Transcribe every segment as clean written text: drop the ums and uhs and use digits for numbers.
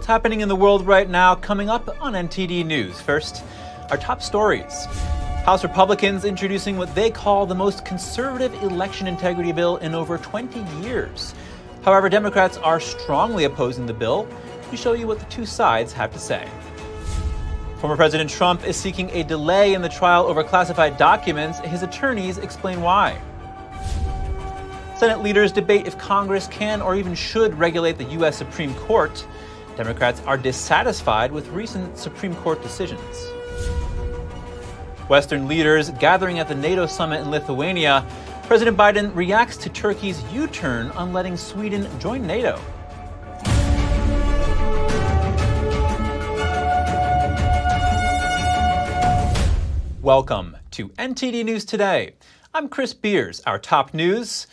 What's happening in the world right now coming up on NTD News. First, our top stories. House Republicans introducing what they call the most conservative election integrity bill in over 20 years. However, Democrats are strongly opposing the bill. We show you what the two sides have to say. Former President Trump is seeking a delay in the trial over classified documents. His attorneys explain why. Senate leaders debate if Congress can or even should regulate the U.S. Supreme Court. Democrats are dissatisfied with recent Supreme Court decisions. Western leaders gathering at the NATO summit in Lithuania. President Biden reacts to Turkey's U-turn on letting Sweden join NATO. Welcome to NTD News Today. I'm Chris Beers. Our top news: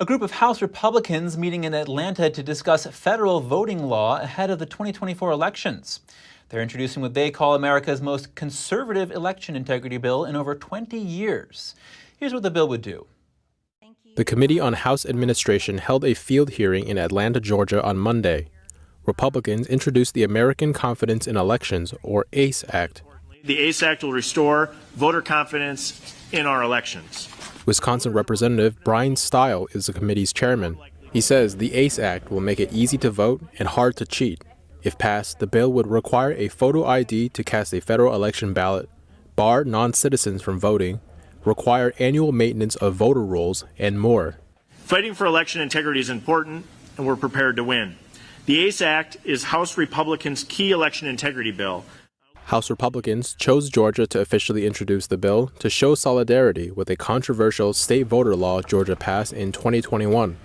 a group of House Republicans meeting in Atlanta to discuss federal voting law ahead of the 2024 elections. They're introducing what they call America's most conservative election integrity bill in over 20 years. Here's what the bill would do. The Committee on House Administration held a field hearing in Atlanta, Georgia on Monday. Republicans introduced the American Confidence in Elections, or ACE Act. The ACE Act will restore voter confidence in our elections. Wisconsin Representative Brian Stile is the committee's chairman. He says the ACE Act will make it easy to vote and hard to cheat. If passed, the bill would require a photo ID to cast a federal election ballot, bar non-citizens from voting, require annual maintenance of voter rolls, and more. Fighting for election integrity is important, and we're prepared to win. The ACE Act is House Republicans' key election integrity bill. House Republicans chose Georgia to officially introduce the bill to show solidarity with a controversial state voter law Georgia passed in 2021.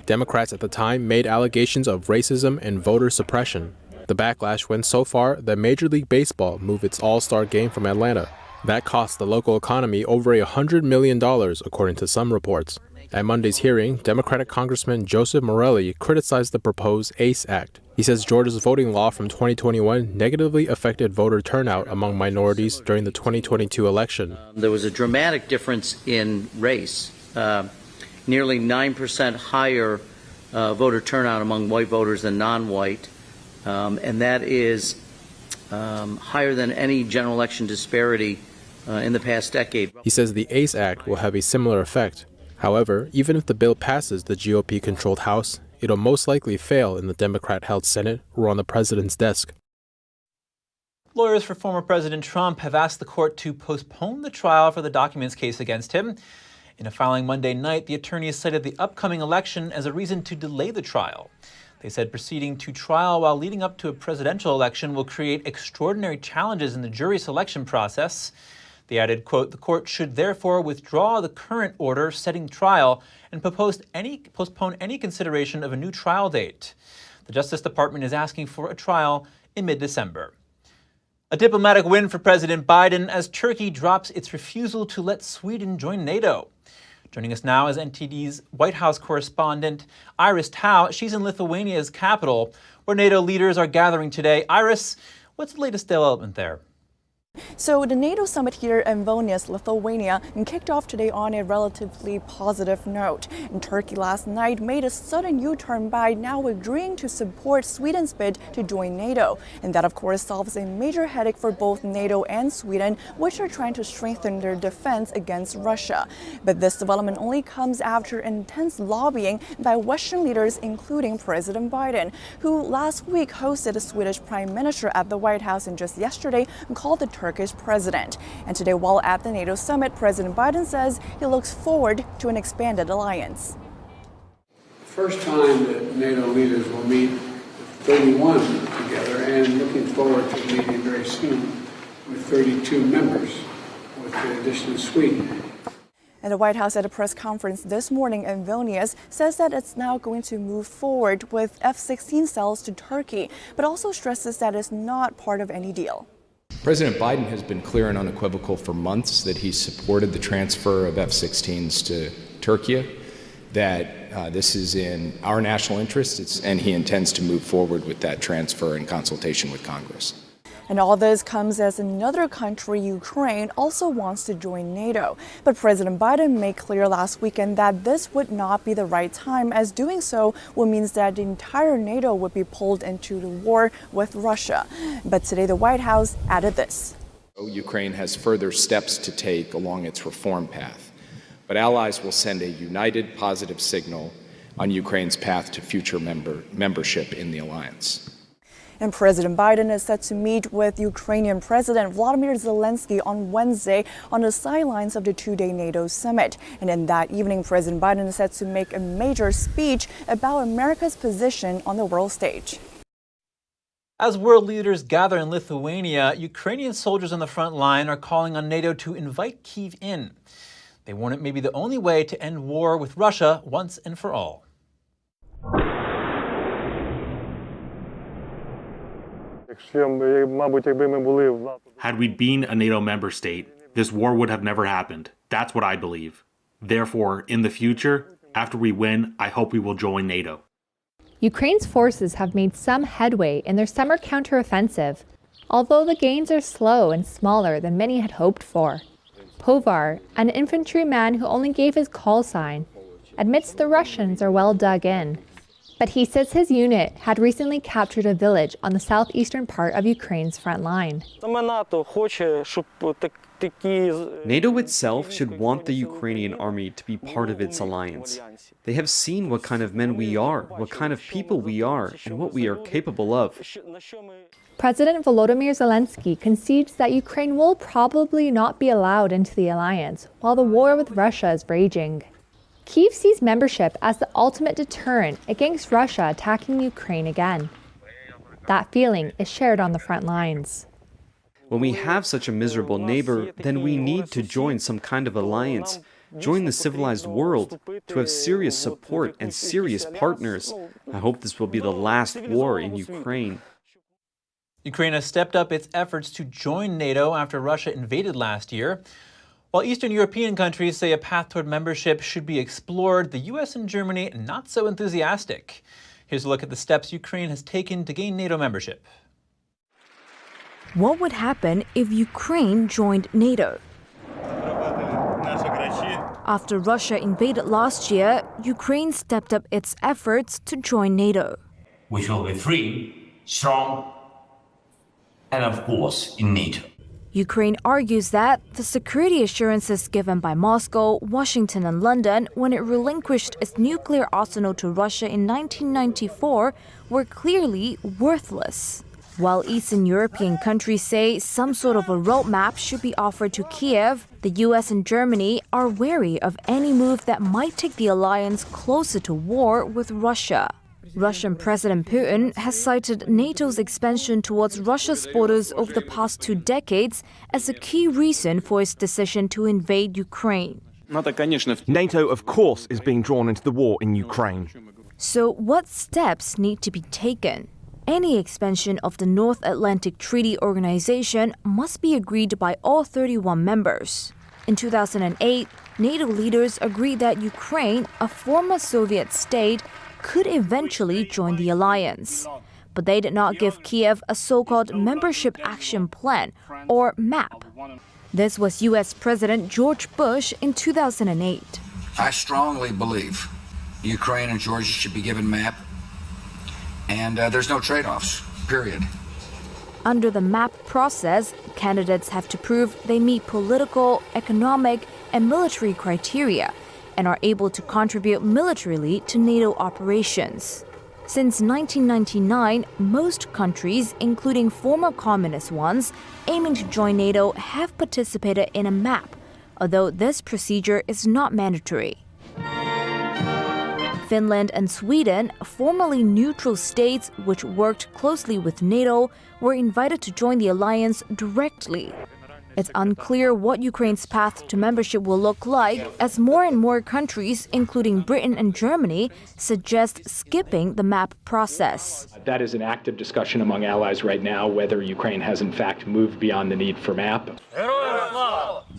Democrats at the time made allegations of racism and voter suppression. The backlash went so far that Major League Baseball moved its All-Star game from Atlanta. That cost the local economy over $100 million, according to some reports. At Monday's hearing, Democratic Congressman Joseph Morelli criticized the proposed ACE Act. He says Georgia's voting law from 2021 negatively affected voter turnout among minorities during the 2022 election. There was a dramatic difference in race, nearly 9% higher voter turnout among white voters than non-white, and that is higher than any general election disparity in the past decade. He says the ACE Act will have a similar effect. However, even if the bill passes the GOP-controlled House, it'll most likely fail in the Democrat-held Senate or on the president's desk. Lawyers for former President Trump have asked the court to postpone the trial for the documents case against him. In a filing Monday night, the attorneys cited the upcoming election as a reason to delay the trial. They said proceeding to trial while leading up to a presidential election will create extraordinary challenges in the jury selection process. They added, quote, "The court should therefore withdraw the current order setting trial and postpone any consideration of a new trial date." The Justice Department is asking for a trial in mid-December. A diplomatic win for President Biden as Turkey drops its refusal to let Sweden join NATO. Joining us now is NTD's White House correspondent Iris Tao. She's in Lithuania's capital, where NATO leaders are gathering today. Iris, what's the latest development there? So the NATO summit here in Vilnius, Lithuania, kicked off today on a relatively positive note. And Turkey last night made a sudden U-turn by now agreeing to support Sweden's bid to join NATO. And that, of course, solves a major headache for both NATO and Sweden, which are trying to strengthen their defense against Russia. But this development only comes after intense lobbying by Western leaders, including President Biden, who last week hosted the Swedish Prime Minister at the White House and just yesterday called the Turkish president. And today, while at the NATO summit, President Biden says he looks forward to an expanded alliance. First time that NATO leaders will meet 31 together, and looking forward to meeting very soon with 32 members, with the addition of Sweden. And the White House at a press conference this morning in Vilnius says that it's now going to move forward with F-16 sales to Turkey, but also stresses that it's not part of any deal. President Biden has been clear and unequivocal for months that he supported the transfer of F-16s to Turkey, that this is in our national interests, and he intends to move forward with that transfer in consultation with Congress. And all this comes as another country, Ukraine, also wants to join NATO. But President Biden made clear last weekend that this would not be the right time, as doing so would mean that the entire NATO would be pulled into the war with Russia. But today the White House added this. Ukraine has further steps to take along its reform path, but allies will send a united positive signal on Ukraine's path to future membership in the alliance. And President Biden is set to meet with Ukrainian President Volodymyr Zelensky on Wednesday on the sidelines of the two-day NATO summit. And in that evening, President Biden is set to make a major speech about America's position on the world stage. As world leaders gather in Lithuania, Ukrainian soldiers on the front line are calling on NATO to invite Kyiv in. They warn it may be the only way to end war with Russia once and for all. Had we been a NATO member state, this war would have never happened. That's what I believe. Therefore, in the future, after we win, I hope we will join NATO. Ukraine's forces have made some headway in their summer counteroffensive, although the gains are slow and smaller than many had hoped for. Povar, an infantryman who only gave his call sign, admits the Russians are well dug in. But he says his unit had recently captured a village on the southeastern part of Ukraine's front line. NATO itself should want the Ukrainian army to be part of its alliance. They have seen what kind of men we are, what kind of people we are, and what we are capable of. President Volodymyr Zelensky concedes that Ukraine will probably not be allowed into the alliance while the war with Russia is raging. Kyiv sees membership as the ultimate deterrent against Russia attacking Ukraine again. That feeling is shared on the front lines. When we have such a miserable neighbor, then we need to join some kind of alliance, join the civilized world, to have serious support and serious partners. I hope this will be the last war in Ukraine. Ukraine has stepped up its efforts to join NATO after Russia invaded last year. While Eastern European countries say a path toward membership should be explored, the US and Germany not so enthusiastic. Here's a look at the steps Ukraine has taken to gain NATO membership. What would happen if Ukraine joined NATO? After Russia invaded last year, Ukraine stepped up its efforts to join NATO. We shall be free, strong, and of course in NATO. Ukraine argues that the security assurances given by Moscow, Washington, and London when it relinquished its nuclear arsenal to Russia in 1994 were clearly worthless. While Eastern European countries say some sort of a roadmap should be offered to Kiev, the US and Germany are wary of any move that might take the alliance closer to war with Russia. Russian President Putin has cited NATO's expansion towards Russia's borders over the past 2 decades as a key reason for its decision to invade Ukraine. NATO, of course, is being drawn into the war in Ukraine. So what steps need to be taken? Any expansion of the North Atlantic Treaty Organization must be agreed by all 31 members. In 2008, NATO leaders agreed that Ukraine, a former Soviet state, could eventually join the alliance. But they did not give Kiev a so-called Membership Action Plan, or MAP. This was U.S. President George Bush in 2008. I strongly believe Ukraine and Georgia should be given MAP, and there's no trade-offs, period. Under the MAP process, candidates have to prove they meet political, economic, and military criteria, and are able to contribute militarily to NATO operations. Since 1999, most countries, including former communist ones, aiming to join NATO have participated in a MAP, although this procedure is not mandatory. Finland and Sweden, formerly neutral states which worked closely with NATO, were invited to join the alliance directly. It's unclear what Ukraine's path to membership will look like, as more and more countries, including Britain and Germany, suggest skipping the MAP process. That is an active discussion among allies right now, whether Ukraine has in fact moved beyond the need for MAP.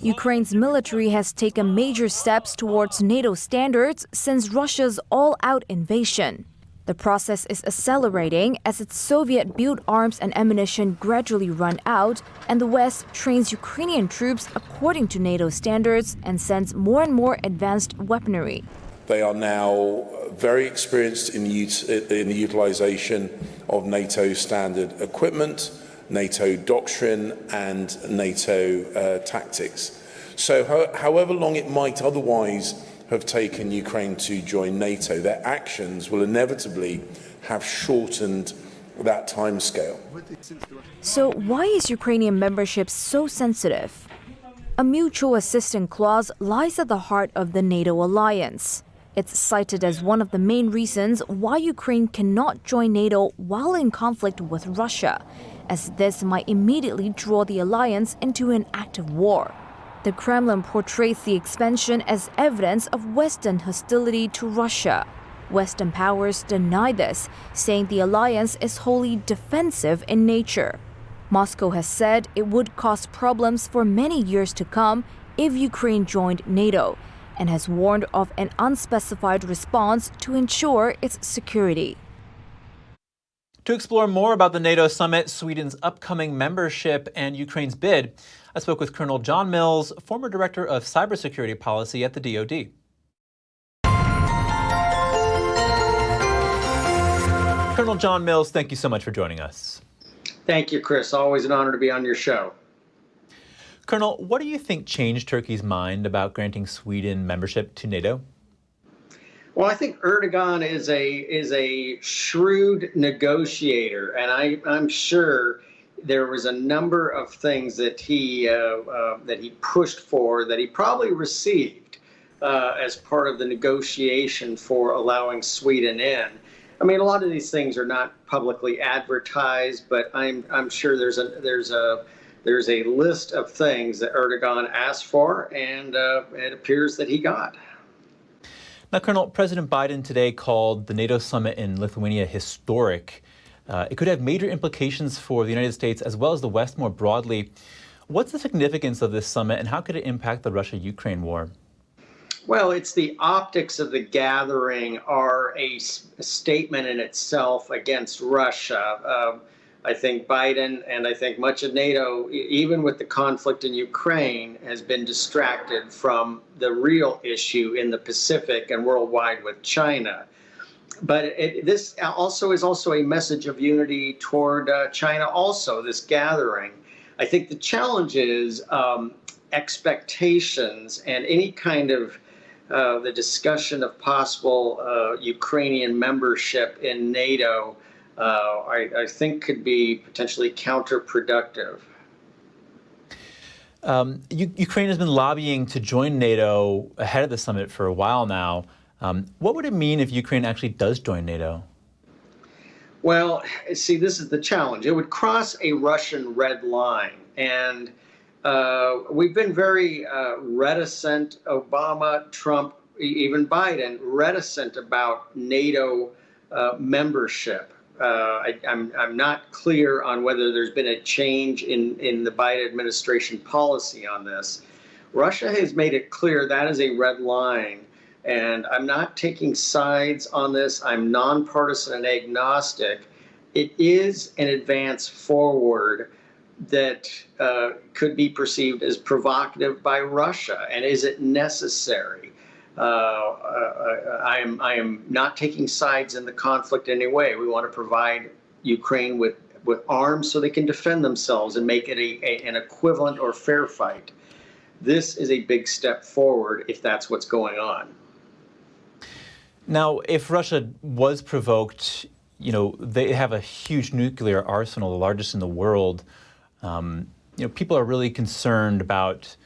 Ukraine's military has taken major steps towards NATO standards since Russia's all-out invasion. The process is accelerating as its Soviet-built arms and ammunition gradually run out, and the West trains Ukrainian troops according to NATO standards and sends more and more advanced weaponry. They are now very experienced in the utilization of NATO standard equipment, NATO doctrine, and NATO tactics. So however long it might otherwise have taken Ukraine to join NATO, their actions will inevitably have shortened that timescale. So why is Ukrainian membership so sensitive? A mutual assistance clause lies at the heart of the NATO alliance. It's cited as one of the main reasons why Ukraine cannot join NATO while in conflict with Russia, as this might immediately draw the alliance into an active war. The Kremlin portrays the expansion as evidence of Western hostility to Russia. Western powers deny this, saying the alliance is wholly defensive in nature. Moscow has said it would cause problems for many years to come if Ukraine joined NATO, and has warned of an unspecified response to ensure its security. To explore more about the NATO summit, Sweden's upcoming membership, and Ukraine's bid, I spoke with Colonel John Mills, former director of cybersecurity policy at the DoD. Colonel John Mills, thank you so much for joining us. Thank you, Chris. Always an honor to be on your show. Colonel, what do you think changed Turkey's mind about granting Sweden membership to NATO? Well, I think Erdogan is a shrewd negotiator, and I'm sure there was a number of things that he pushed for that he probably received as part of the negotiation for allowing Sweden in. I mean, a lot of these things are not publicly advertised, but I'm sure there's a list of things that Erdogan asked for, and it appears that he got. Now, Colonel, President Biden today called the NATO summit in Lithuania historic. It could have major implications for the United States as well as the West more broadly. What's the significance of this summit, and how could it impact the Russia-Ukraine war? Well, it's the optics of the gathering are a statement in itself against Russia. I think Biden and I think much of NATO, even with the conflict in Ukraine, has been distracted from the real issue in the Pacific and worldwide with China. But this also is a message of unity toward China also, this gathering. I think the challenge is expectations and any kind of the discussion of possible Ukrainian membership in NATO I think could be potentially counterproductive. Ukraine has been lobbying to join NATO ahead of the summit for a while now. What would it mean if Ukraine actually does join NATO? Well, see, this is the challenge. It would cross a Russian red line. And we've been very reticent, Obama, Trump, even Biden, reticent about NATO membership. I'm not clear on whether there's been a change in the Biden administration policy on this. Russia has made it clear that is a red line, and I'm not taking sides on this. I'm nonpartisan and agnostic. It is an advance forward that could be perceived as provocative by Russia, and is it necessary? I am not taking sides in the conflict in any way. We want to provide Ukraine with arms so they can defend themselves and make it an equivalent or fair fight. This is a big step forward if that's what's going on. Now, if Russia was provoked, you know, they have a huge nuclear arsenal, the largest in the world. You know, people are really concerned about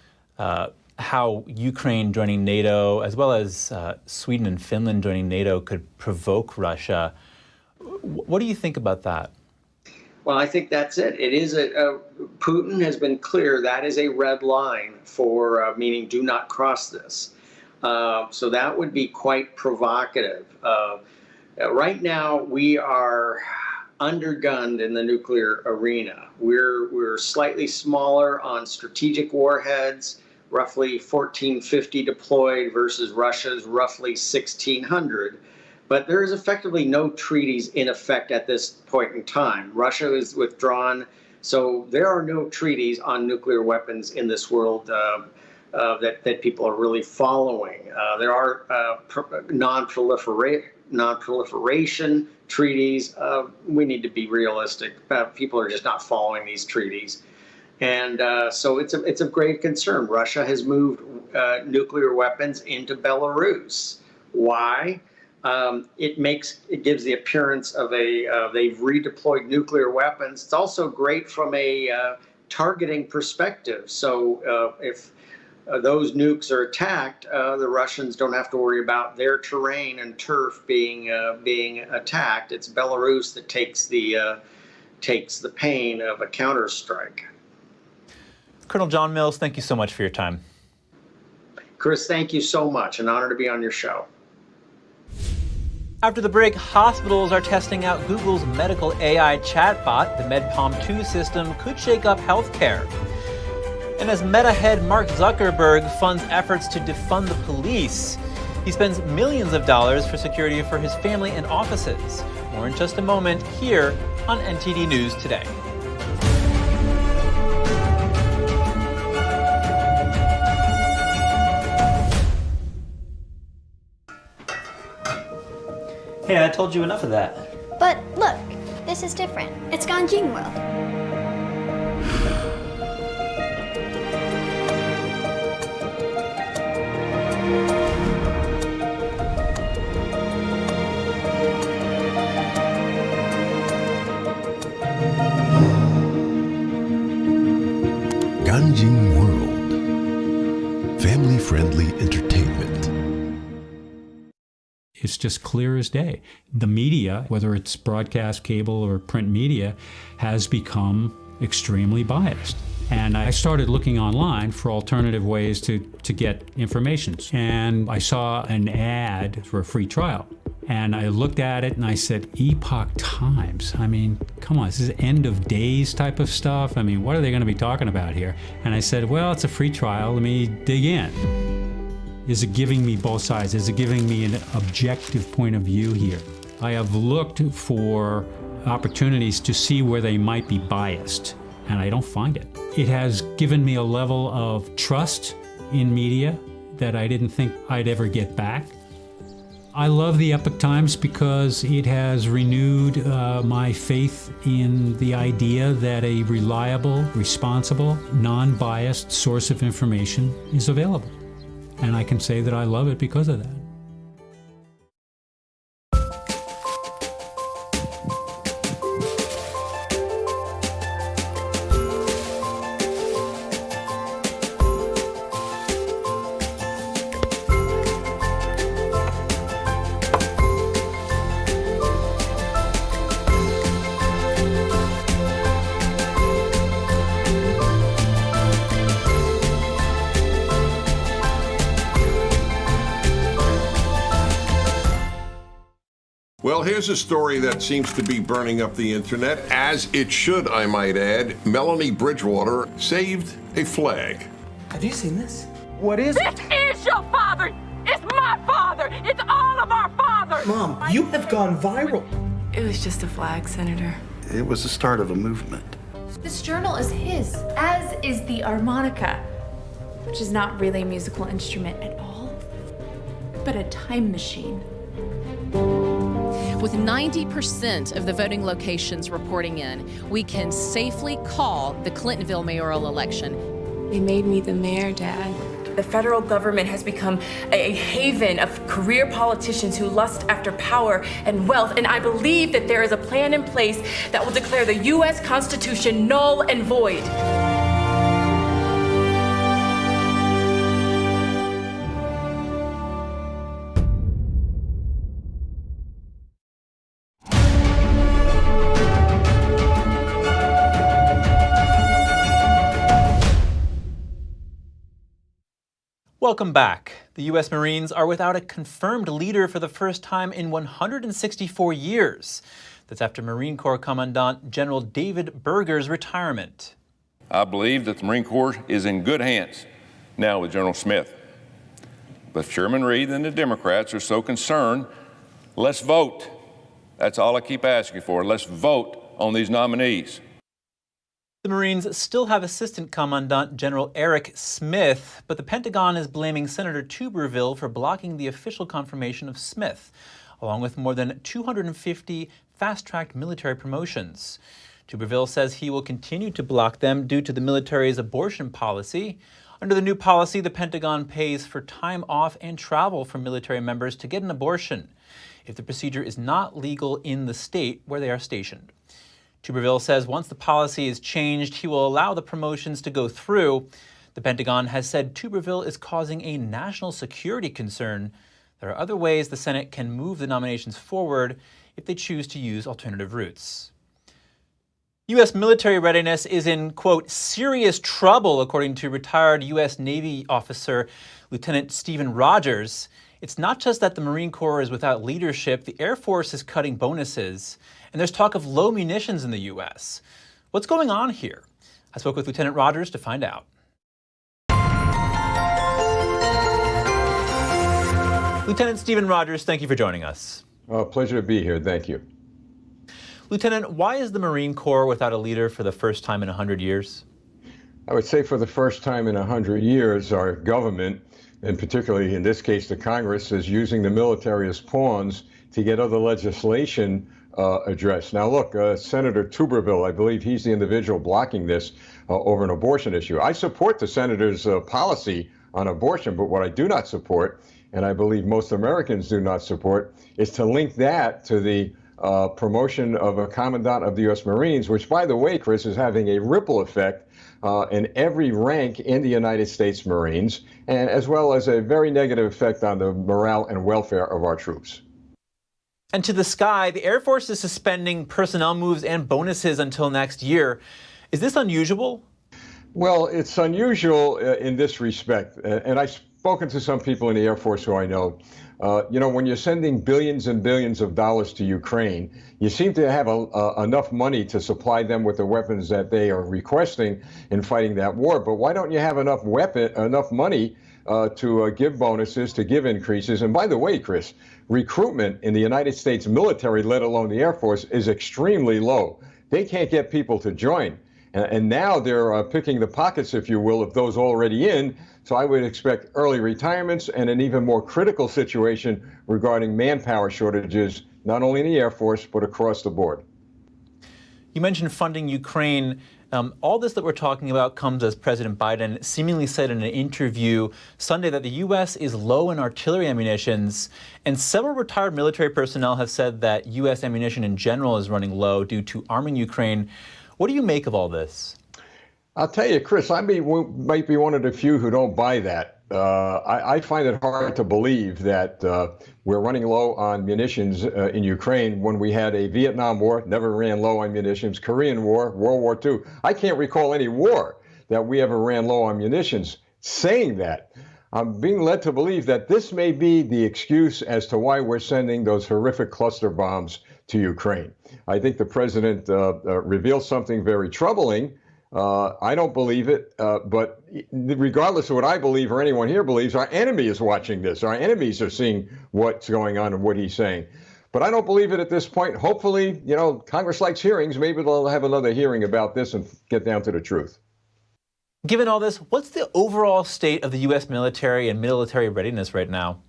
how Ukraine joining NATO, as well as Sweden and Finland joining NATO, could provoke Russia. What do you think about that? Well, I think that's it. It is Putin has been clear that is a red line for meaning do not cross this. So that would be quite provocative. Right now, we are undergunned in the nuclear arena. We're slightly smaller on strategic warheads, roughly 1,450 deployed versus Russia's roughly 1,600. But there is effectively no treaties in effect at this point in time. Russia is withdrawn, so there are no treaties on nuclear weapons in this world that people are really following. There are non-proliferation treaties. We need to be realistic. People are just not following these treaties. And so it's of grave concern. Russia has moved nuclear weapons into Belarus. Why? It gives the appearance of they've redeployed nuclear weapons. It's also great from a targeting perspective. So if those nukes are attacked, the Russians don't have to worry about their terrain and turf being attacked. It's Belarus that takes the pain of a counterstrike. Colonel John Mills, thank you so much for your time. Chris, thank you so much. An honor to be on your show. After the break, hospitals are testing out Google's medical AI chatbot. The MedPalm 2 system could shake up healthcare. And as Meta head Mark Zuckerberg funds efforts to defund the police, he spends millions of dollars for security for his family and offices. More in just a moment here on NTD News Today. Hey, I told you enough of that. But look, this is different. It's Ganjin World. Ganjin World. Family-friendly entertainment. It's just clear as day. The media, whether it's broadcast, cable, or print media, has become extremely biased. And I started looking online for alternative ways to get information. And I saw an ad for a free trial. And I looked at it and I said, Epoch Times. I mean, come on, this is end of days type of stuff. I mean, what are they going to be talking about here? And I said, well, it's a free trial. Let me dig in. Is it giving me both sides? Is it giving me an objective point of view here? I have looked for opportunities to see where they might be biased, and I don't find it. It has given me a level of trust in media that I didn't think I'd ever get back. I love the Epoch Times because it has renewed my faith in the idea that a reliable, responsible, non-biased source of information is available. And I can say that I love it because of that. Well, here's a story that seems to be burning up the internet, as it should, I might add. Melanie Bridgewater saved a flag. Have you seen this? What is it? This is your father! It's my father! It's all of our fathers! Mom, you have gone viral. It was just a flag, Senator. It was the start of a movement. This journal is his, as is the harmonica, which is not really a musical instrument at all, but a time machine. With 90% of the voting locations reporting in, we can safely call the Clintonville mayoral election. They made me the mayor, Dad. The federal government has become a haven of career politicians who lust after power and wealth, and I believe that there is a plan in place that will declare the U.S. Constitution null and void. Welcome back. The U.S. Marines are without a confirmed leader for the first time in 164 years. That's after Marine Corps Commandant General David Berger's retirement. I believe that the Marine Corps is in good hands now with General Smith. But Chairman Reed and the Democrats are so concerned Let's vote. That's all I keep asking for. Let's vote on these nominees. The Marines still have Assistant Commandant General Eric Smith, but the Pentagon is blaming Senator Tuberville for blocking the official confirmation of Smith, along with more than 250 fast-tracked military promotions. Tuberville says he will continue to block them due to the military's abortion policy. Under the new policy, the Pentagon pays for time off and travel for military members to get an abortion if the procedure is not legal in the state where they are stationed. Tuberville says once the policy is changed, he will allow the promotions to go through. The Pentagon has said Tuberville is causing a national security concern. There are other ways the Senate can move the nominations forward if they choose to use alternative routes. U.S. military readiness is in, quote, serious trouble, according to retired U.S. Navy officer Lieutenant Stephen Rogers. It's not just that the Marine Corps is without leadership, the Air Force is cutting bonuses, and there's talk of low munitions in the U.S. What's going on here? I spoke with Lieutenant Rogers to find out. Lieutenant Stephen Rogers, thank you for joining us. Pleasure to be here. Thank you. Lieutenant, why is the Marine Corps without a leader for the first time in 100 years? I would say for the first time in 100 years, our government, and particularly in this case the Congress, is using the military as pawns to get other legislation addressed. Now look, Senator Tuberville, I believe he's the individual blocking this over an abortion issue. I support the senator's policy on abortion, but what I do not support, and I believe most Americans do not support, is to link that to the promotion of a commandant of the U.S. Marines, which, by the way, Chris, is having a ripple effect in every rank in the United States Marines, and as well as a very negative effect on the morale and welfare of our troops. And to the sky, the Air Force is suspending personnel moves and bonuses until next year. Is this unusual? Well, it's unusual in this respect, and I've spoken to some people in the Air Force who I know. When you're sending billions and billions of dollars to Ukraine, you seem to have enough money to supply them with the weapons that they are requesting in fighting that war. But why don't you have enough money to give bonuses, to give increases? And by the way, Chris, recruitment in the United States military, let alone the Air Force, is extremely low. They can't get people to join. And now they're picking the pockets, if you will, of those already in. So I would expect early retirements and an even more critical situation regarding manpower shortages, not only in the Air Force, but across the board. You mentioned funding Ukraine. All this that we're talking about comes as President Biden seemingly said in an interview Sunday that the U.S. is low in artillery ammunitions. And several retired military personnel have said that U.S. ammunition in general is running low due to arming Ukraine. What do you make of all this? I'll tell you, Chris, I might be one of the few who don't buy that. I find it hard to believe that we're running low on munitions in Ukraine when we had a Vietnam War, never ran low on munitions, Korean War, World War II. I can't recall any war that we ever ran low on munitions. Saying that, I'm being led to believe that this may be the excuse as to why we're sending those horrific cluster bombs to Ukraine. I think the president revealed something very troubling. I don't believe it, but regardless of what I believe or anyone here believes, our enemy is watching this. Our enemies are seeing what's going on and what he's saying. But I don't believe it at this point. Hopefully, Congress likes hearings. Maybe they'll have another hearing about this and get down to the truth. Given all this, what's the overall state of the U.S. military and military readiness right now?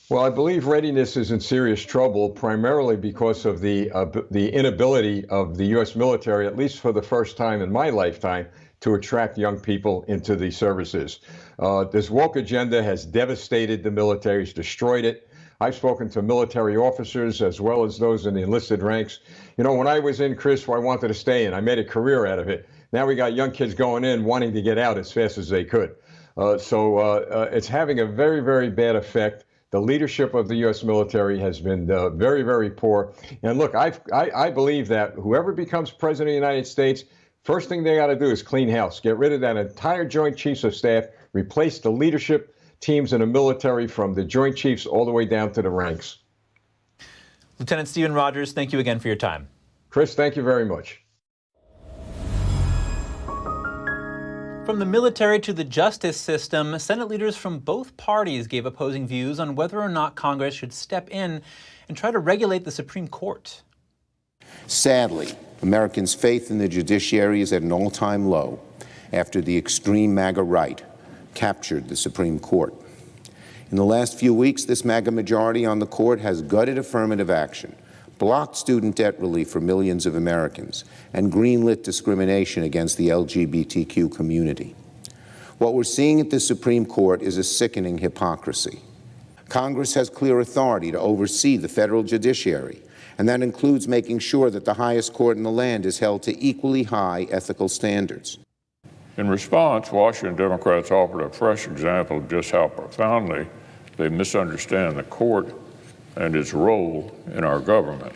Well, I believe readiness is in serious trouble, primarily because of the inability of the U.S. military, at least for the first time in my lifetime, to attract young people into the services. This woke agenda has devastated the military, has destroyed it. I've spoken to military officers as well as those in the enlisted ranks. When I was in, Chris, I wanted to stay in. I made a career out of it. Now we got young kids going in wanting to get out as fast as they could. So it's having a very, very bad effect. The leadership of the U.S. military has been very, very poor. And look, I believe that whoever becomes president of the United States, first thing they got to do is clean house, get rid of that entire Joint Chiefs of Staff, replace the leadership teams in the military from the Joint Chiefs all the way down to the ranks. Lieutenant Stephen Rogers, thank you again for your time. Chris, thank you very much. From the military to the justice system, Senate leaders from both parties gave opposing views on whether or not Congress should step in and try to regulate the Supreme Court. Sadly, Americans' faith in the judiciary is at an all-time low after the extreme MAGA right captured the Supreme Court. In the last few weeks, this MAGA majority on the court has gutted affirmative action, blocked student debt relief for millions of Americans, and greenlit discrimination against the LGBTQ community. What we're seeing at the Supreme Court is a sickening hypocrisy. Congress has clear authority to oversee the federal judiciary, and that includes making sure that the highest court in the land is held to equally high ethical standards. In response, Washington Democrats offered a fresh example of just how profoundly they misunderstand the court and its role in our government.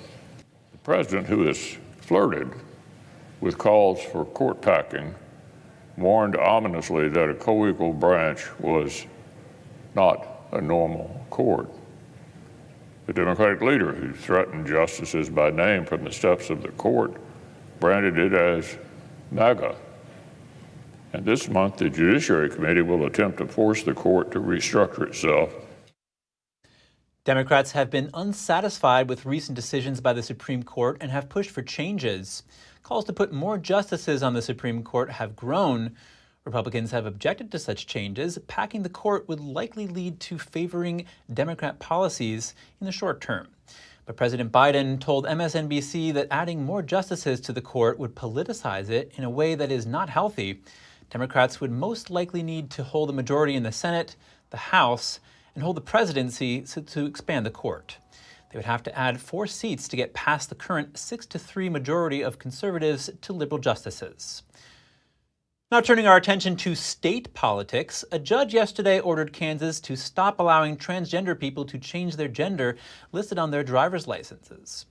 The president, who has flirted with calls for court packing, warned ominously that a co-equal branch was not a normal court. The Democratic leader, who threatened justices by name from the steps of the court, branded it as MAGA. And this month, the Judiciary Committee will attempt to force the court to restructure itself. Democrats have been unsatisfied with recent decisions by the Supreme Court and have pushed for changes. Calls to put more justices on the Supreme Court have grown. Republicans have objected to such changes. Packing the court would likely lead to favoring Democrat policies in the short term. But President Biden told MSNBC that adding more justices to the court would politicize it in a way that is not healthy. Democrats would most likely need to hold a majority in the Senate, the House, and hold the presidency to expand the court. They would have to add 4 seats to get past the current 6-3 majority of conservatives to liberal justices. Now turning our attention to state politics, a judge yesterday ordered Kansas to stop allowing transgender people to change their gender listed on their driver's licenses.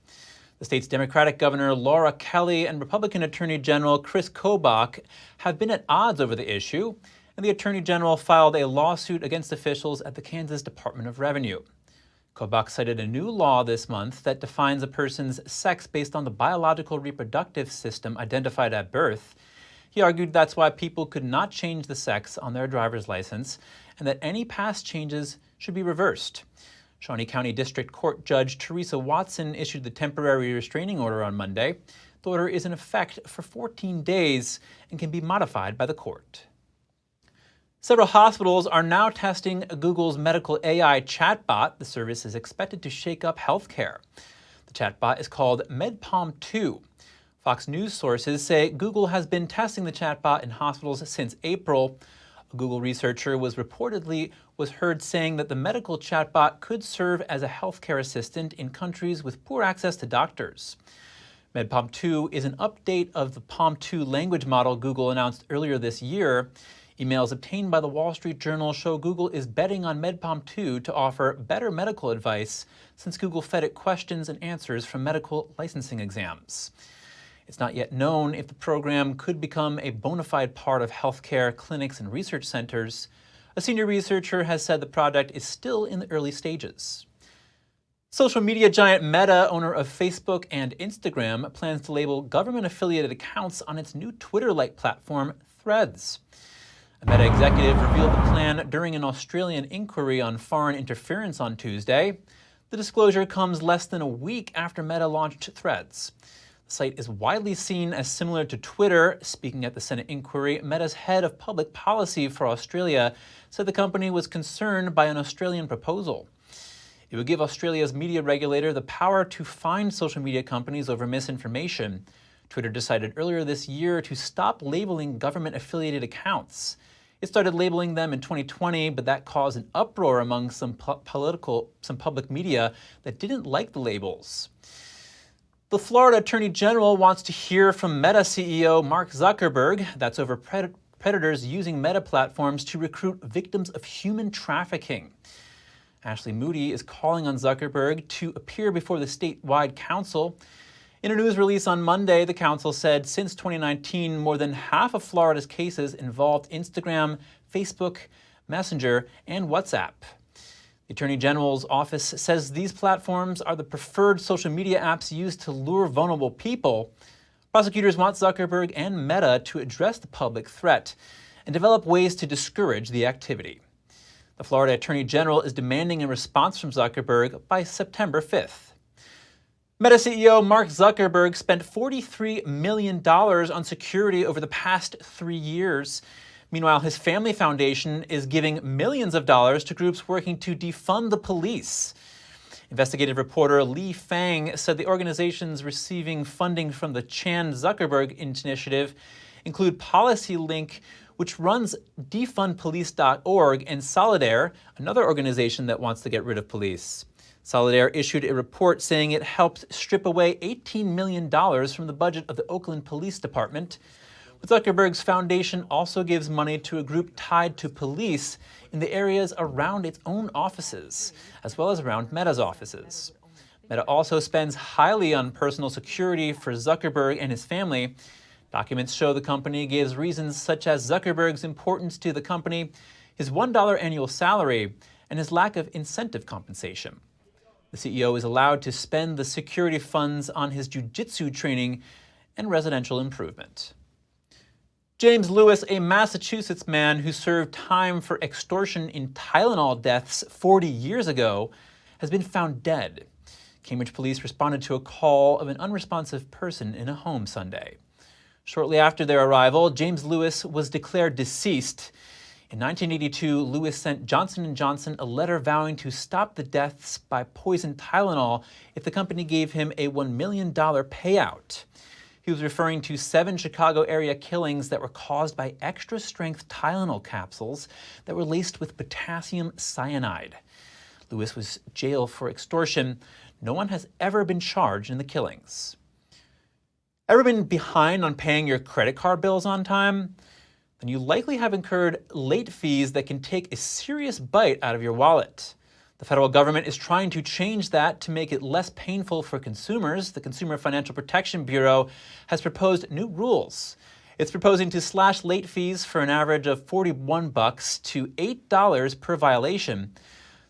The state's Democratic Governor Laura Kelly and Republican Attorney General Chris Kobach have been at odds over the issue, and the Attorney General filed a lawsuit against officials at the Kansas Department of Revenue. Kobach cited a new law this month that defines a person's sex based on the biological reproductive system identified at birth. He argued that's why people could not change the sex on their driver's license and that any past changes should be reversed. Shawnee County District Court Judge Teresa Watson issued the temporary restraining order on Monday. The order is in effect for 14 days and can be modified by the court. Several hospitals are now testing Google's medical AI chatbot. The service is expected to shake up healthcare. The chatbot is called MedPalm 2. Fox News sources say Google has been testing the chatbot in hospitals since April. A Google researcher was heard saying that the medical chatbot could serve as a healthcare assistant in countries with poor access to doctors. MedPalm 2 is an update of the Palm 2 language model Google announced earlier this year. Emails obtained by the Wall Street Journal show Google is betting on MedPalm 2 to offer better medical advice since Google fed it questions and answers from medical licensing exams. It's not yet known if the program could become a bona fide part of healthcare clinics and research centers. A senior researcher has said the project is still in the early stages. Social media giant Meta, owner of Facebook and Instagram, plans to label government-affiliated accounts on its new Twitter-like platform, Threads. A Meta executive revealed the plan during an Australian inquiry on foreign interference on Tuesday. The disclosure comes less than a week after Meta launched Threads. The site is widely seen as similar to Twitter. Speaking at the Senate inquiry, Meta's head of public policy for Australia said the company was concerned by an Australian proposal. It would give Australia's media regulator the power to fine social media companies over misinformation. Twitter decided earlier this year to stop labeling government-affiliated accounts. It started labeling them in 2020, but that caused an uproar among some public media that didn't like the labels. The Florida Attorney General wants to hear from Meta CEO Mark Zuckerberg. That's over predators using Meta platforms to recruit victims of human trafficking. Ashley Moody is calling on Zuckerberg to appear before the statewide council. In a news release on Monday, the council said since 2019, more than half of Florida's cases involved Instagram, Facebook, Messenger, and WhatsApp. The Attorney General's office says these platforms are the preferred social media apps used to lure vulnerable people. Prosecutors want Zuckerberg and Meta to address the public threat. and develop ways to discourage the activity. The Florida Attorney General is demanding a response from Zuckerberg by September 5th. Meta CEO Mark Zuckerberg spent $43 million on security over the past 3 years. Meanwhile, his family foundation is giving millions of dollars to groups working to defund the police. Investigative reporter Lee Fang said the organizations receiving funding from the Chan Zuckerberg initiative include Policy Link, which runs defundpolice.org, and Solidaire, another organization that wants to get rid of police. Solidaire issued a report saying it helped strip away $18 million from the budget of the Oakland Police Department. But Zuckerberg's foundation also gives money to a group tied to police in the areas around its own offices, as well as around Meta's offices. Meta also spends highly on personal security for Zuckerberg and his family. Documents show the company gives reasons such as Zuckerberg's importance to the company, his $1 annual salary, and his lack of incentive compensation. The CEO is allowed to spend the security funds on his jiu-jitsu training and residential improvement. James Lewis, a Massachusetts man who served time for extortion in Tylenol deaths 40 years ago, has been found dead. Cambridge police responded to a call of an unresponsive person in a home Sunday. Shortly after their arrival, James Lewis was declared deceased. In 1982, Lewis sent Johnson & Johnson a letter vowing to stop the deaths by poisoned Tylenol if the company gave him a $1 million payout. He was referring to 7 Chicago area killings that were caused by extra-strength Tylenol capsules that were laced with potassium cyanide. Lewis was jailed for extortion. No one has ever been charged in the killings. Ever been behind on paying your credit card bills on time? Then you likely have incurred late fees that can take a serious bite out of your wallet. The federal government is trying to change that to make it less painful for consumers. The Consumer Financial Protection Bureau has proposed new rules. It's proposing to slash late fees for an average of $41 to $8 per violation.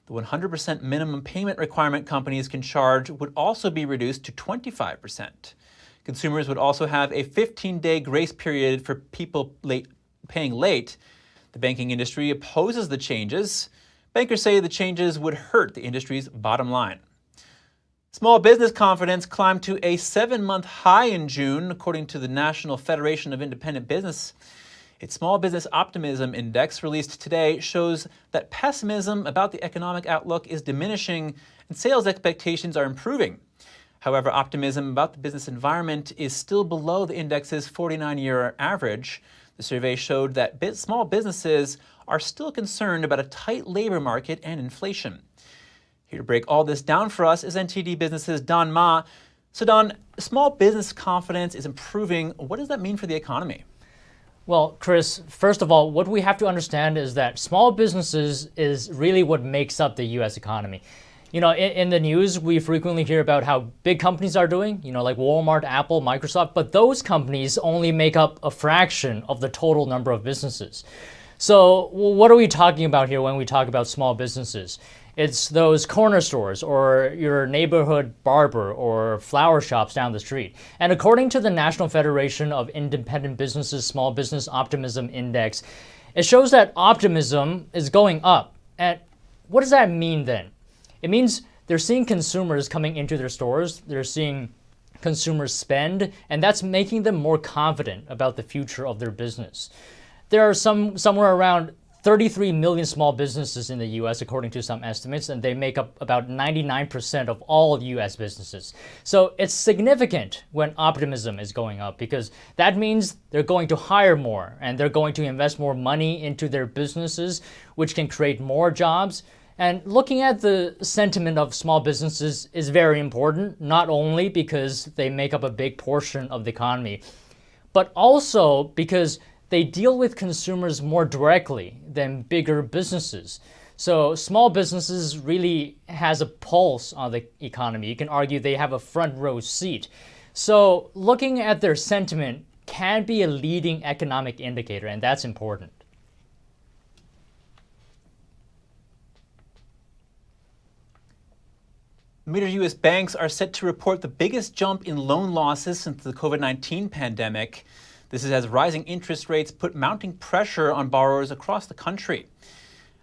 The 100% minimum payment requirement companies can charge would also be reduced to 25%. Consumers would also have a 15-day grace period for people paying late. The banking industry opposes the changes. Bankers say the changes would hurt the industry's bottom line. Small business confidence climbed to a 7-month high in June, according to the National Federation of Independent Business. Its Small Business Optimism Index, released today, shows that pessimism about the economic outlook is diminishing and sales expectations are improving. However, optimism about the business environment is still below the index's 49-year average. The survey showed that small businesses are still concerned about a tight labor market and inflation. Here to break all this down for us is NTD Business's Don Ma. So Don, small business confidence is improving. What does that mean for the economy? Well, Chris, first of all, what we have to understand is that small businesses is really what makes up the U.S. economy. You know, in the news, we frequently hear about how big companies are doing, like Walmart, Apple, Microsoft, but those companies only make up a fraction of the total number of businesses. So what are we talking about here when we talk about small businesses? It's those corner stores or your neighborhood barber or flower shops down the street. And according to the National Federation of Independent Businesses Small Business Optimism Index, it shows that optimism is going up. And what does that mean then? It means they're seeing consumers coming into their stores, they're seeing consumers spend, and that's making them more confident about the future of their business. There are somewhere around 33 million small businesses in the U.S., according to some estimates, and they make up about 99% of all U.S. businesses. So it's significant when optimism is going up because that means they're going to hire more and they're going to invest more money into their businesses, which can create more jobs. And looking at the sentiment of small businesses is very important, not only because they make up a big portion of the economy, but also because they deal with consumers more directly than bigger businesses. So small businesses really has a pulse on the economy. You can argue they have a front row seat. So looking at their sentiment can be a leading economic indicator, and that's important. Major U.S. banks are set to report the biggest jump in loan losses since the COVID-19 pandemic. This is as rising interest rates put mounting pressure on borrowers across the country.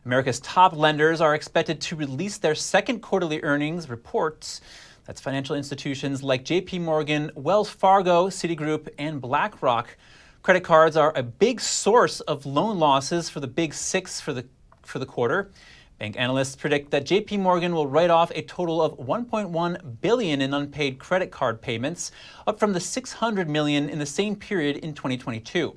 America's top lenders are expected to release their second quarterly earnings reports. That's financial institutions like JP Morgan, Wells Fargo, Citigroup, and BlackRock. Credit cards are a big source of loan losses for the big six for the quarter. Bank analysts predict that JP Morgan will write off a total of $1.1 billion in unpaid credit card payments, up from the $600 million in the same period in 2022.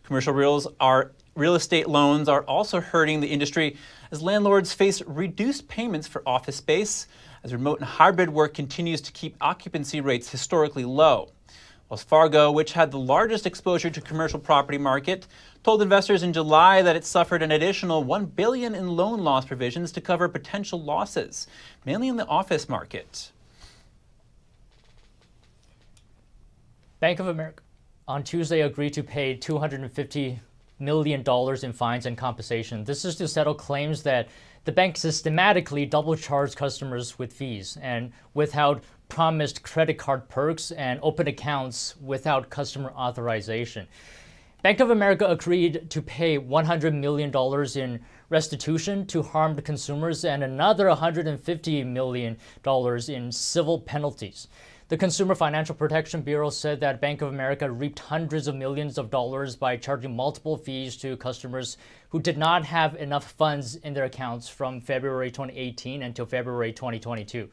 Commercial real estate loans are also hurting the industry as landlords face reduced payments for office space, as remote and hybrid work continues to keep occupancy rates historically low. Wells Fargo, which had the largest exposure to commercial property market, told investors in July that it suffered an additional $1 billion in loan loss provisions to cover potential losses, mainly in the office market. Bank of America on Tuesday agreed to pay $250 million in fines and compensation. This is to settle claims that the bank systematically double-charged customers with fees and withheld promised credit card perks and opened accounts without customer authorization. Bank of America agreed to pay $100 million in restitution to harmed consumers and another $150 million in civil penalties. The Consumer Financial Protection Bureau said that Bank of America reaped hundreds of millions of dollars by charging multiple fees to customers who did not have enough funds in their accounts from February 2018 until February 2022.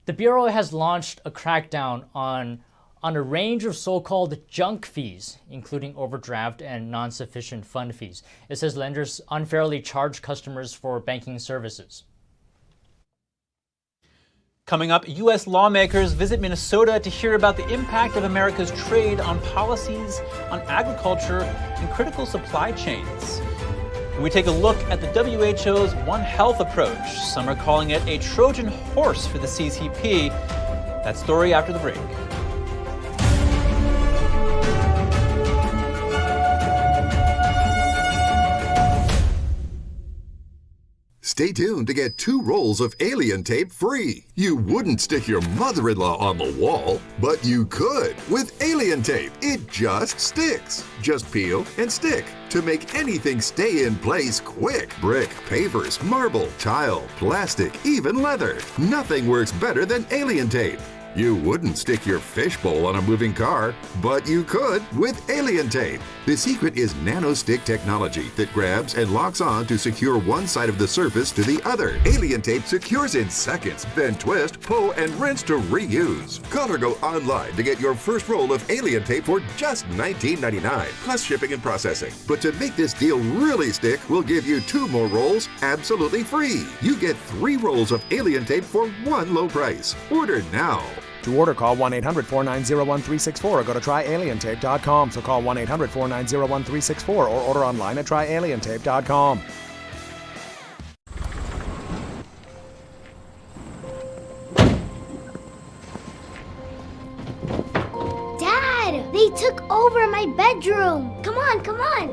The Bureau has launched a crackdown on a range of so-called junk fees, including overdraft and non-sufficient fund fees. It says lenders unfairly charge customers for banking services. Coming up, U.S. lawmakers visit Minnesota to hear about the impact of America's trade on policies on agriculture and critical supply chains. And we take a look at the WHO's One Health approach. Some are calling it a Trojan horse for the CCP. That story after the break. Stay tuned to get 2 rolls of alien tape free. You wouldn't stick your mother-in-law on the wall, but you could with alien tape. It just sticks. Just peel and stick to make anything stay in place quick. Brick, pavers, marble, tile, plastic, even leather. Nothing works better than alien tape. You wouldn't stick your fishbowl on a moving car, but you could with alien tape. The secret is nano-stick technology that grabs and locks on to secure one side of the surface to the other. Alien tape secures in seconds, then twist, pull, and rinse to reuse. Call or go online to get your first roll of alien tape for just $19.99, plus shipping and processing. But to make this deal really stick, we'll give you 2 more rolls absolutely free. You get 3 rolls of alien tape for one low price. Order now. To order, call 1-800-490-1364 or go to tryalientape.com. So call 1-800-490-1364 or order online at tryalientape.com. Dad, they took over my bedroom. Come on, come on.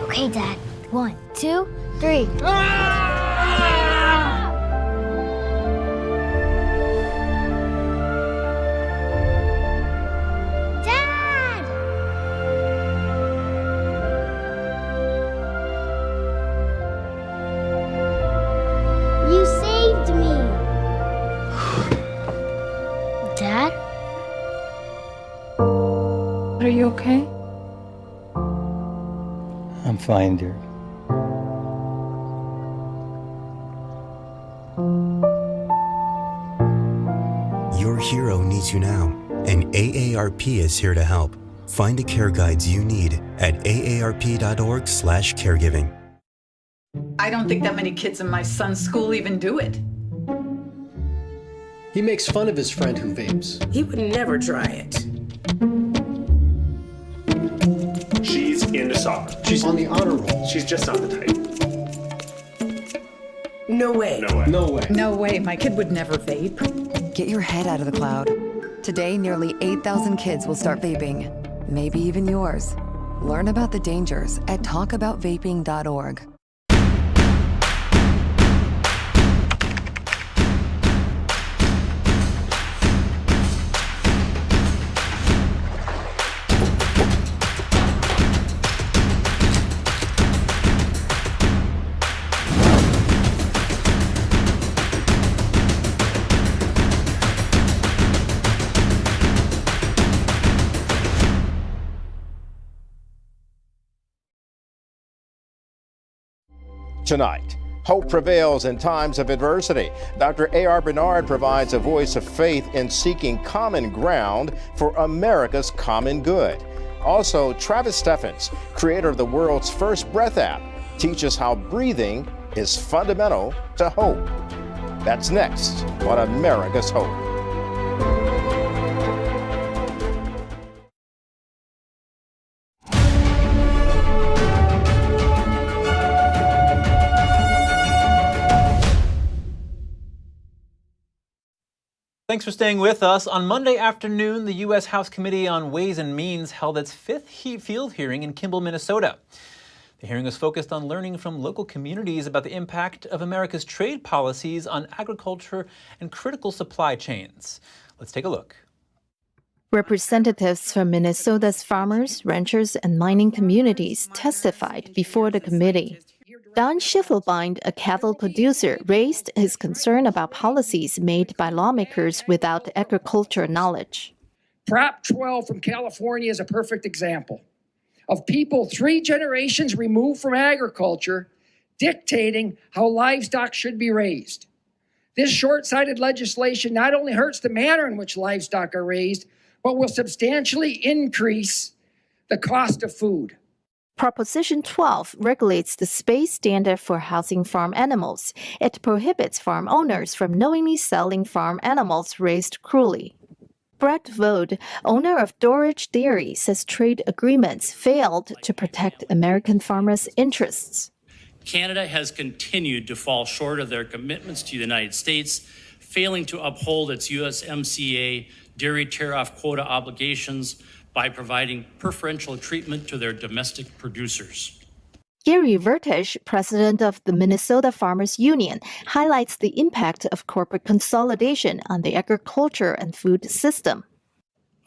Okay, Dad. 1, 2, 3. Are you okay? I'm fine, dear. Your hero needs you now, and AARP is here to help. Find the care guides you need at aarp.org/caregiving. I don't think that many kids in my son's school even do it. He makes fun of his friend who vapes. He would never try it. She's into soccer. She's on the honor roll. She's just not the type. No way. No way. No way. No way, my kid would never vape. Get your head out of the cloud. Today, nearly 8,000 kids will start vaping. Maybe even yours. Learn about the dangers at talkaboutvaping.org. Tonight, hope prevails in times of adversity. Dr. A.R. Bernard provides a voice of faith in seeking common ground for America's common good. Also, Travis Steffens, creator of the world's first breath app, teaches how breathing is fundamental to hope. That's next on America's Hope. Thanks for staying with us. On Monday afternoon, the U.S. House Committee on Ways and Means held its fifth field hearing in Kimball, Minnesota. The hearing was focused on learning from local communities about the impact of America's trade policies on agriculture and critical supply chains. Let's take a look. Representatives from Minnesota's farmers, ranchers, and mining communities testified before the committee. Don Schiffelbein, a cattle producer, raised his concern about policies made by lawmakers without agriculture knowledge. Prop 12 from California is a perfect example of people 3 generations removed from agriculture dictating how livestock should be raised. This short-sighted legislation not only hurts the manner in which livestock are raised, but will substantially increase the cost of food. Proposition 12 regulates the space standard for housing farm animals. It prohibits farm owners from knowingly selling farm animals raised cruelly. Brett Vode, owner of Dorridge Dairy, says trade agreements failed to protect American farmers' interests. Canada has continued to fall short of their commitments to the United States, failing to uphold its USMCA dairy tariff quota obligations by providing preferential treatment to their domestic producers. Gary Vertish, president of the Minnesota Farmers Union, highlights the impact of corporate consolidation on the agriculture and food system.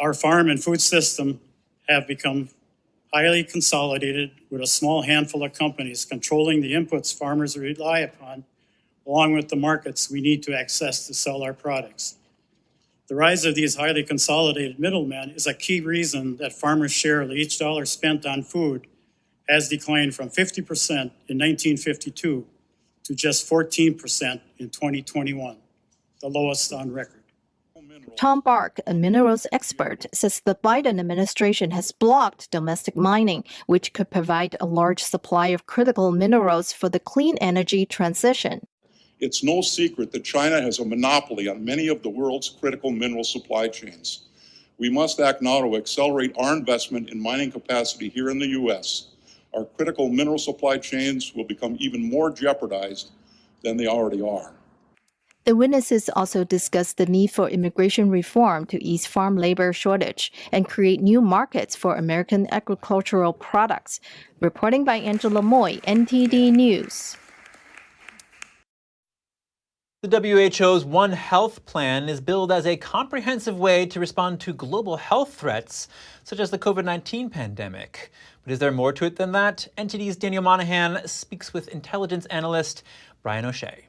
Our farm and food system have become highly consolidated, with a small handful of companies controlling the inputs farmers rely upon, along with the markets we need to access to sell our products. The rise of these highly consolidated middlemen is a key reason that farmers' share of each dollar spent on food has declined from 50% in 1952 to just 14% in 2021, the lowest on record. Tom Bark, a minerals expert, says the Biden administration has blocked domestic mining, which could provide a large supply of critical minerals for the clean energy transition. It's no secret that China has a monopoly on many of the world's critical mineral supply chains. We must act now to accelerate our investment in mining capacity here in the U.S. Our critical mineral supply chains will become even more jeopardized than they already are. The witnesses also discussed the need for immigration reform to ease farm labor shortage and create new markets for American agricultural products. Reporting by Angela Moy, NTD News. The WHO's One Health plan is billed as a comprehensive way to respond to global health threats, such as the COVID-19 pandemic. But is there more to it than that? NTD's Daniel Monahan speaks with intelligence analyst Brian O'Shea.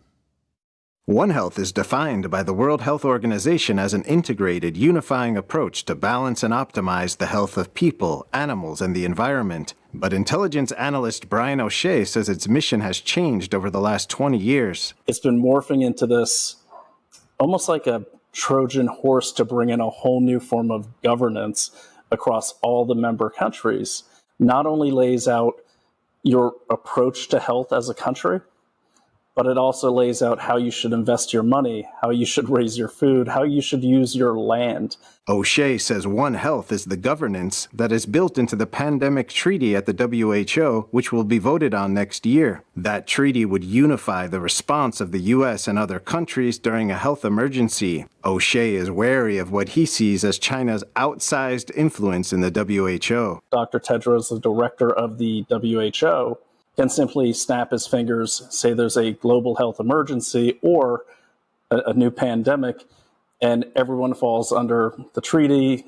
One Health is defined by the World Health Organization as an integrated, unifying approach to balance and optimize the health of people, animals, and the environment. But intelligence analyst Brian O'Shea says its mission has changed over the last 20 years. It's been morphing into this almost like a Trojan horse to bring in a whole new form of governance across all the member countries. Not only lays out your approach to health as a country, but it also lays out how you should invest your money, how you should raise your food, how you should use your land. O'Shea says One Health is the governance that is built into the pandemic treaty at the WHO, which will be voted on next year. That treaty would unify the response of the U.S. and other countries during a health emergency. O'Shea is wary of what he sees as China's outsized influence in the WHO. Dr. Tedros, the director of the WHO, can simply snap his fingers, say there's a global health emergency or a new pandemic, and everyone falls under the treaty,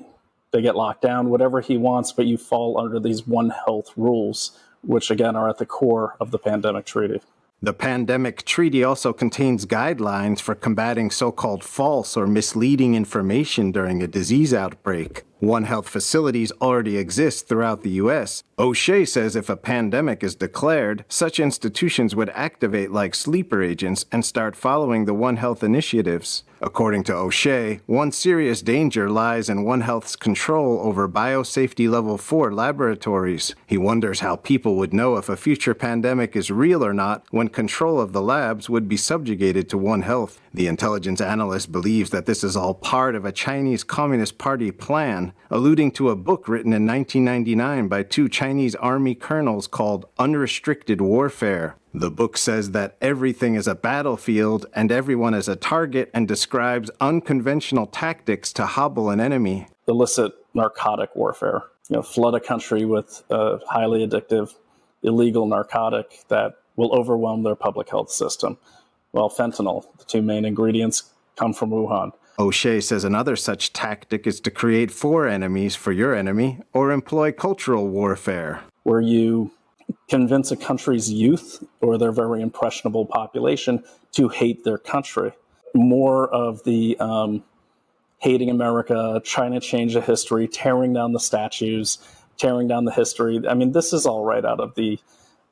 they get locked down, whatever he wants, but you fall under these One Health rules, which again are at the core of the pandemic treaty. The pandemic treaty also contains guidelines for combating so-called false or misleading information during a disease outbreak. One Health facilities already exist throughout the U.S. O'Shea says if a pandemic is declared, such institutions would activate like sleeper agents and start following the One Health initiatives. According to O'Shea, one serious danger lies in One Health's control over biosafety level 4 laboratories. He wonders how people would know if a future pandemic is real or not when control of the labs would be subjugated to One Health. The intelligence analyst believes that this is all part of a Chinese Communist Party plan, alluding to a book written in 1999 by two Chinese army colonels called Unrestricted Warfare. The book says that everything is a battlefield and everyone is a target and describes unconventional tactics to hobble an enemy. Illicit narcotic warfare. Flood a country with a highly addictive, illegal narcotic that will overwhelm their public health system. Well, fentanyl, the two main ingredients, come from Wuhan. O'Shea says another such tactic is to create 4 enemies for your enemy or employ cultural warfare, where you convince a country's youth or their very impressionable population to hate their country. More of the hating America, trying to change the history, tearing down the statues, tearing down the history. I mean, this is all right out of the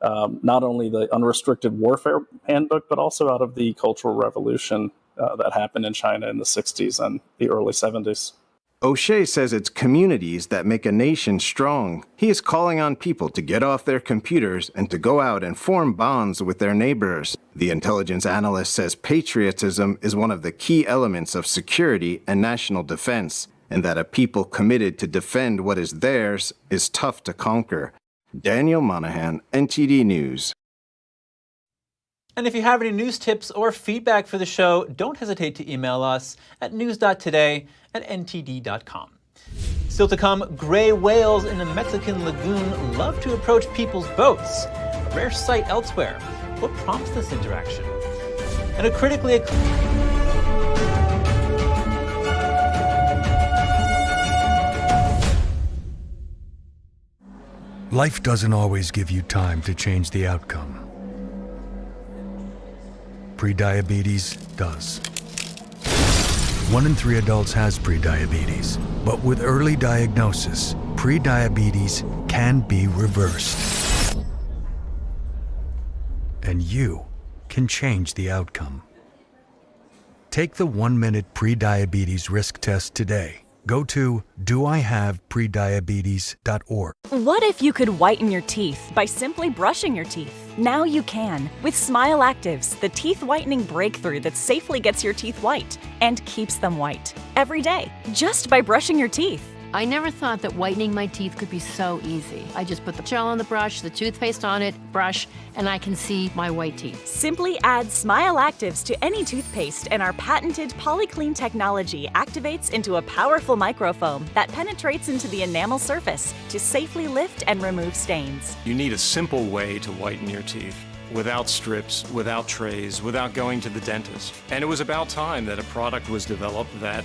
not only the Unrestricted Warfare Handbook, but also out of the Cultural Revolution that happened in China in the 60s and the early 70s. O'Shea says it's communities that make a nation strong. He is calling on people to get off their computers and to go out and form bonds with their neighbors. The intelligence analyst says patriotism is one of the key elements of security and national defense, and that a people committed to defend what is theirs is tough to conquer. Daniel Monahan, NTD News. And if you have any news tips or feedback for the show, don't hesitate to email us at news.today@ntd.com. Still to come, gray whales in a Mexican lagoon love to approach people's boats. A rare sight elsewhere. What prompts this interaction? And a critically acclaimed... Life doesn't always give you time to change the outcome. Prediabetes does. 1 in 3 adults has prediabetes, but with early diagnosis, prediabetes can be reversed. And you can change the outcome. Take the 1-minute prediabetes risk test today. Go to doihaveprediabetes.org. What if you could whiten your teeth by simply brushing your teeth? Now you can with Smile Actives, the teeth whitening breakthrough that safely gets your teeth white and keeps them white every day, just by brushing your teeth. I never thought that whitening my teeth could be so easy. I just put the gel on the brush, the toothpaste on it, brush, and I can see my white teeth. Simply add Smile Actives to any toothpaste and our patented PolyClean technology activates into a powerful microfoam that penetrates into the enamel surface to safely lift and remove stains. You need a simple way to whiten your teeth. Without strips, without trays, without going to the dentist. And it was about time that a product was developed that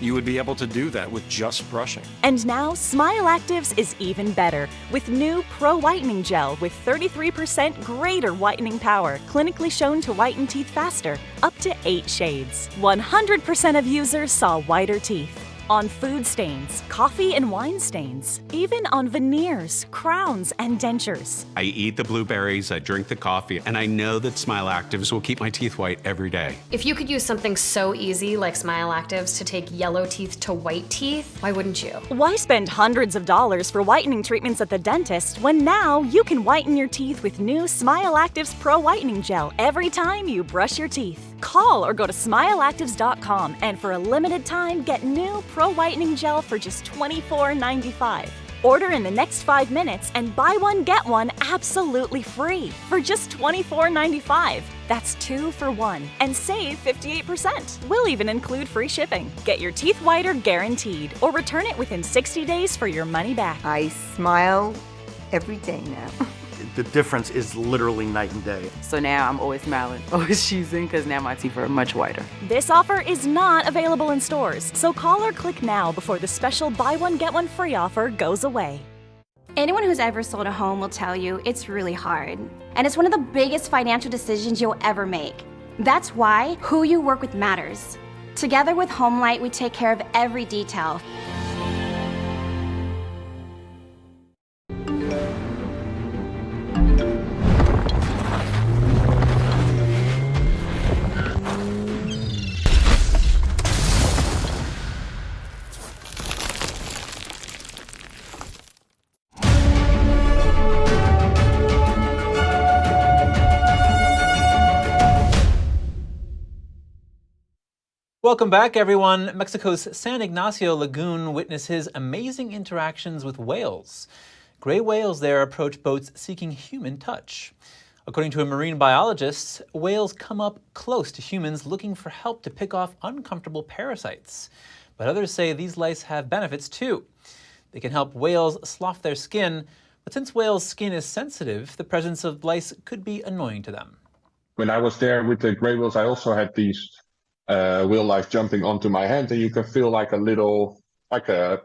you would be able to do that with just brushing. And now, Smile Actives is even better with new Pro Whitening Gel with 33% greater whitening power, clinically shown to whiten teeth faster, up to 8 shades. 100% of users saw whiter teeth. On food stains, coffee and wine stains, even on veneers, crowns, and dentures. I eat the blueberries, I drink the coffee, and I know that Smile Actives will keep my teeth white every day. If you could use something so easy like Smile Actives to take yellow teeth to white teeth, why wouldn't you? Why spend hundreds of dollars for whitening treatments at the dentist when now you can whiten your teeth with new Smile Actives Pro Whitening Gel every time you brush your teeth? Call or go to smileactives.com and for a limited time get new Pro Whitening Gel for just $24.95. Order in the next 5 minutes and buy one get one absolutely free for just $24.95. That's 2 for 1 and save 58%. We'll even include free shipping. Get your teeth whiter guaranteed or return it within 60 days for your money back. I smile every day now. The difference is literally night and day. So now I'm always smiling, always choosing, because now my teeth are much whiter. This offer is not available in stores, so call or click now before the special buy one get one free offer goes away. Anyone who's ever sold a home will tell you it's really hard. And it's one of the biggest financial decisions you'll ever make. That's why who you work with matters. Together with HomeLight, we take care of every detail. Welcome back, everyone. Mexico's San Ignacio Lagoon witnesses amazing interactions with whales. Gray whales there approach boats seeking human touch. According to a marine biologist, whales come up close to humans looking for help to pick off uncomfortable parasites. But others say these lice have benefits too. They can help whales slough their skin, but since whales' skin is sensitive, the presence of lice could be annoying to them. When I was there with the gray whales, I also had these whale lice jumping onto my hand, and you can feel like a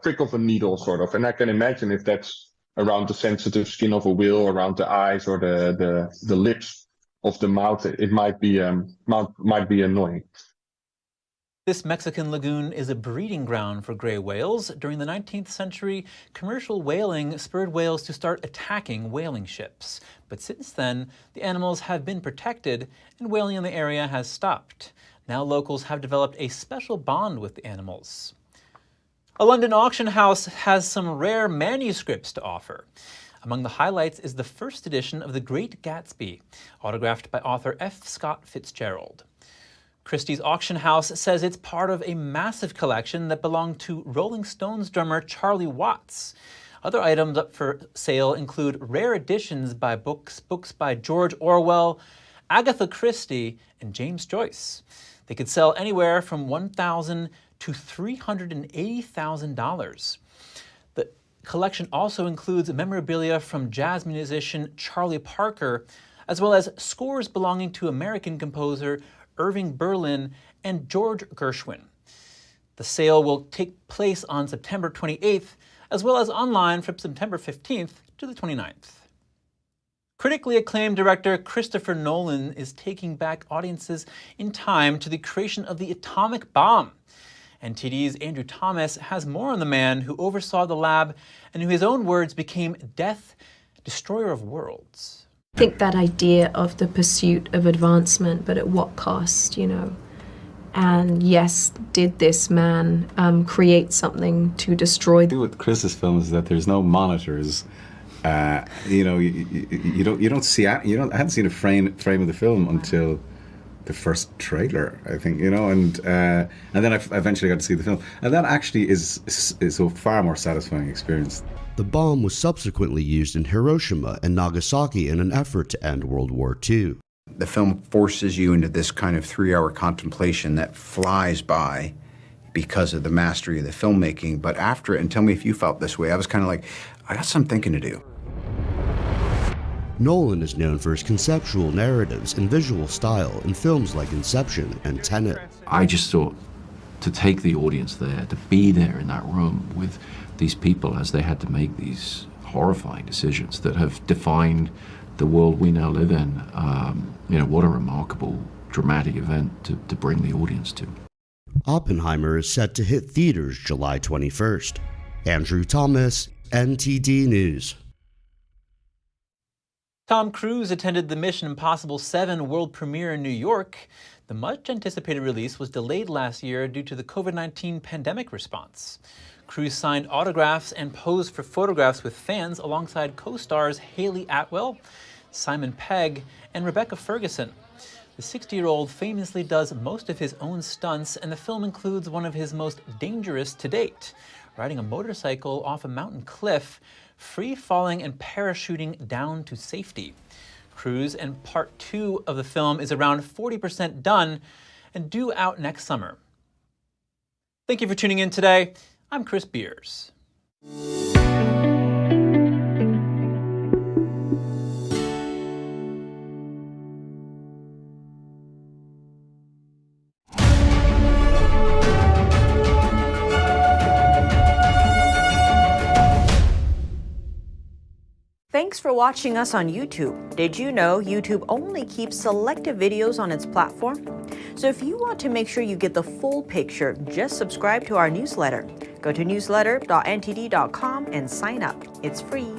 prick of a needle, sort of. And I can imagine if that's around the sensitive skin of a whale, around the eyes or the lips of the mouth, it might be annoying. This Mexican lagoon is a breeding ground for gray whales. During the 19th century, commercial whaling spurred whales to start attacking whaling ships. But since then, the animals have been protected and whaling in the area has stopped. Now locals have developed a special bond with the animals. A London auction house has some rare manuscripts to offer. Among the highlights is the first edition of The Great Gatsby, autographed by author F. Scott Fitzgerald. Christie's auction house says it's part of a massive collection that belonged to Rolling Stones drummer Charlie Watts. Other items up for sale include rare editions by books by George Orwell, Agatha Christie, and James Joyce. They could sell anywhere from $1,000 to $380,000. The collection also includes memorabilia from jazz musician Charlie Parker, as well as scores belonging to American composer Irving Berlin and George Gershwin. The sale will take place on September 28th, as well as online from September 15th to the 29th. Critically acclaimed director Christopher Nolan is taking back audiences in time to the creation of the atomic bomb. NTD's Andrew Thomas has more on the man who oversaw the lab and in his own words became Death, Destroyer of Worlds. I think that idea of the pursuit of advancement, but at what cost, And yes, did this man create something to destroy? With Chris's film is that there's no monitors. You don't see. I hadn't seen a frame of the film until the first trailer, I think. And then I eventually got to see the film, and that actually is a far more satisfying experience. The bomb was subsequently used in Hiroshima and Nagasaki in an effort to end World War II. The film forces you into this kind of 3-hour contemplation that flies by because of the mastery of the filmmaking. But after it, and tell me if you felt this way, I was kind of like, I got some thinking to do. Nolan is known for his conceptual narratives and visual style in films like Inception and Tenet. I just thought to take the audience there, to be there in that room with these people as they had to make these horrifying decisions that have defined the world we now live in. What a remarkable, dramatic event to bring the audience to. Oppenheimer is set to hit theaters July 21st. Andrew Thomas, NTD News. Tom Cruise attended the Mission Impossible 7 world premiere in New York. The much-anticipated release was delayed last year due to the COVID-19 pandemic response. Cruise signed autographs and posed for photographs with fans alongside co-stars Haley Atwell, Simon Pegg, and Rebecca Ferguson. The 60-year-old famously does most of his own stunts, and the film includes one of his most dangerous to date, riding a motorcycle off a mountain cliff, free-falling and parachuting down to safety. Cruise and part 2 of the film is around 40% done and due out next summer. Thank you for tuning in today. I'm Chris Beers. Thanks for watching us on YouTube. Did you know YouTube only keeps selective videos on its platform? So if you want to make sure you get the full picture, just subscribe to our newsletter. Go to newsletter.ntd.com and sign up. It's free.